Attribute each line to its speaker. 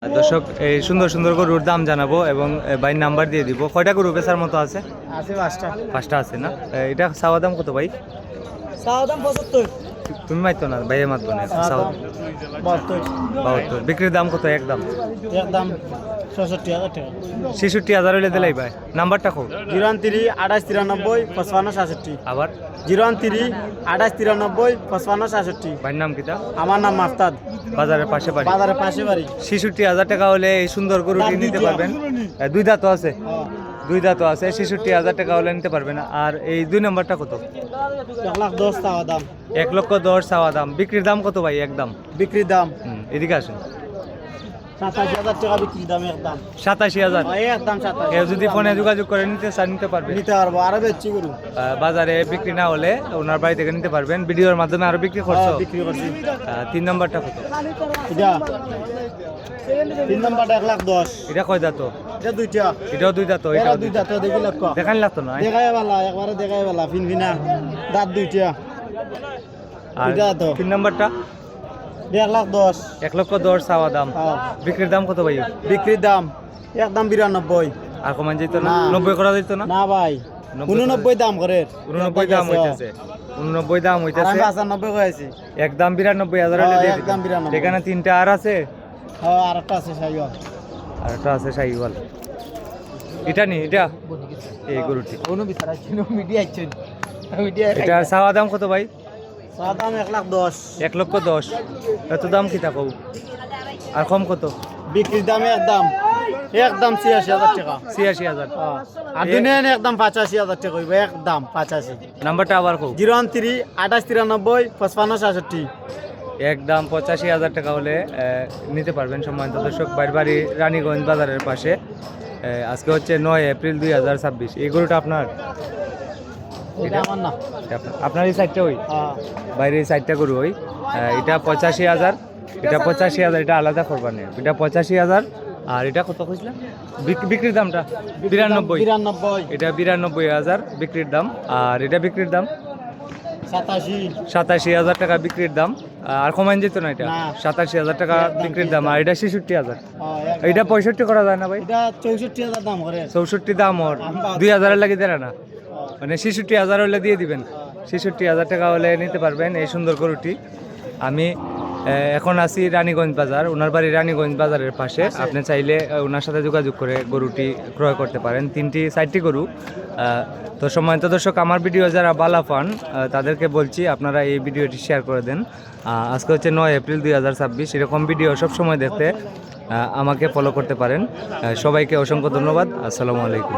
Speaker 1: দর্শক এই সুন্দর সুন্দর গরুর দাম জানাবো এবং ভাই নাম্বার দিয়ে দিব। কয়টা গরু বেচার মতো আছে?
Speaker 2: আছে পাঁচটা।
Speaker 1: পাঁচটা আছে না? এটা চাওয়া দাম কত ভাই?
Speaker 2: চাওয়া দাম 75।
Speaker 1: তুমি মাইতো না, ভাইয়ে মাতবো না। চাওয়া দাম
Speaker 2: 72।
Speaker 1: 72। বিক্রির দাম কত? একদম
Speaker 2: একদম 66,000 টাকা।
Speaker 1: 66,000 হইলে দিলাই ভাই। নাম্বারটা কো?
Speaker 2: 013 2893 55 66।
Speaker 1: আবার
Speaker 2: 013 2893 55 66।
Speaker 1: ভাইয়ের নাম কিটা?
Speaker 2: আমার নাম মাফতাদ।
Speaker 1: বাজারের পাশে বাড়ি।
Speaker 2: বাজারের পাশে বাড়ি।
Speaker 1: 66,000 টাকা হলে এই সুন্দর গরুটি নিতে পারবেন। দুই দাঁত আছে, দুই দাঁত আছে। 66,000 টাকা হলে নিতে পারবেন। আর এই দুই নাম্বারটা কত?
Speaker 2: 1,10,000 চাওয়া দাম।
Speaker 1: 1,10,000 চাওয়া দাম। বিক্রির দাম কত ভাই? একদম
Speaker 2: বিক্রির দাম
Speaker 1: এদিকে আসেন।
Speaker 2: 27,000 টাকা বিক্রির দাম একদম।
Speaker 1: 87,000।
Speaker 2: একদম 27।
Speaker 1: কেউ যদি ফোনে যোগাযোগ করে নিতে চান নিতে পারবে।
Speaker 2: নিতে পারবো আরো বেচছি গরু।
Speaker 1: বাজারে বিক্রি না হলে ওনার বাড়ি থেকে নিতে পারবেন। ভিডিওর মাধ্যমে আরো বিক্রি করছো?
Speaker 2: বিক্রি করছি।
Speaker 1: 3 নাম্বারটা কত?
Speaker 2: এটা 3 নাম্বারটা 1,10,000।
Speaker 1: এটা কয় দাঁত?
Speaker 2: এটা দুইটা।
Speaker 1: এটাও দুই দাঁত।
Speaker 2: এটা দুই দাঁত দেখি লক্ষ।
Speaker 1: দেখান লাগতো না।
Speaker 2: দেখাই বালা একবারে দেখাই বালা ফিনফিনা দাঁত দুইটা।
Speaker 1: আর
Speaker 2: দুইটা তো
Speaker 1: 3 নাম্বারটা
Speaker 2: 1,10,000।
Speaker 1: 1,10,000 চাওয়া দাম।
Speaker 2: হ্যাঁ।
Speaker 1: বিক্রির দাম কত ভাই?
Speaker 2: বিক্রির দাম একদম 92।
Speaker 1: আর কমান যেত না?
Speaker 2: না।
Speaker 1: 90 করা যেত না?
Speaker 2: না ভাই 89 দাম করে।
Speaker 1: 89 দাম হইতেছে। 89 দাম হইতেছে।
Speaker 2: আমি 95 কইছি।
Speaker 1: একদম 92,000 হলে দিয়ে
Speaker 2: একদম
Speaker 1: দিবেন।
Speaker 2: 92।
Speaker 1: এখানে তিনটা আর আছে।
Speaker 2: হ্যাঁ আরেকটা আছে সাইওয়াল।
Speaker 1: আর একটা আছে শাহিওয়াল। এটা নি এটা এই গরুটি।
Speaker 2: কোনো বিচার আছে নো মিডিয়া আছে। মিডিয়া
Speaker 1: এটা চাওয়া দাম কত ভাই?
Speaker 2: দাম 1,10,000।
Speaker 1: 1,10,000। এত দাম কি থাকো? আর কম কত?
Speaker 2: বিক্রির দাম একদম 86,000 টাকা।
Speaker 1: 86,000।
Speaker 2: আর দিনে একদম 85,000 টাকা হইব একদম 85।
Speaker 1: নাম্বারটা আবার কও।
Speaker 2: 013 2893 55 66।
Speaker 1: একদম 85,000 টাকা হলে নিতে পারবেন। সম্মানিত দর্শক, বাড়ি রানীগঞ্জ বাজারের পাশে। আজকে হচ্ছে 9 এপ্রিল 2026। এই গরুটা আপনার?
Speaker 2: এটা আমার না।
Speaker 1: আপনার এই সাইডটা ওই
Speaker 2: হ্যাঁ।
Speaker 1: বাইরে এই সাইডটা গরু ওই। এটা 85,000। এটা 85,000। এটা আলাদা করবানে। এটা 85,000। আর এটা কত কইছিলাম? বিক্রির দামটা 92।
Speaker 2: 92।
Speaker 1: এটা 92,000 বিক্রির দাম। আর এটা বিক্রির দাম
Speaker 2: 87।
Speaker 1: 87,000 টাকা বিক্রির দাম। আর কমাইন যেত না? এটা
Speaker 2: না।
Speaker 1: 87,000 টাকা বিক্রির দাম। আর এটা 66,000।
Speaker 2: হ্যাঁ,
Speaker 1: এটা 65 করা যায় না ভাই?
Speaker 2: এটা 64,000 দাম করে।
Speaker 1: 64 দাম ওর 2,000 লাগে দেয় না, মানে 66,000 হলে দিয়ে দিবেন। 66,000 টাকা হলে নিতে পারবেন এই সুন্দর গরুটি। আমি এখন আছি রানীগঞ্জ বাজার। ওনার বাড়ি রানীগঞ্জ বাজারের পাশে। আপনি চাইলে ওনার সাথে যোগাযোগ করে গরুটি ক্রয় করতে পারেন। 4টি গরু। তো সম্মানিত দর্শক, আমার ভিডিও যারা বালা পান তাদেরকে বলছি আপনারা এই ভিডিওটি শেয়ার করে দেন। আজকে হচ্ছে 9 এপ্রিল 2026। এরকম ভিডিও সবসময় দেখতে আমাকে ফলো করতে পারেন। সবাইকে অসংখ্য ধন্যবাদ। আসসালামু আলাইকুম।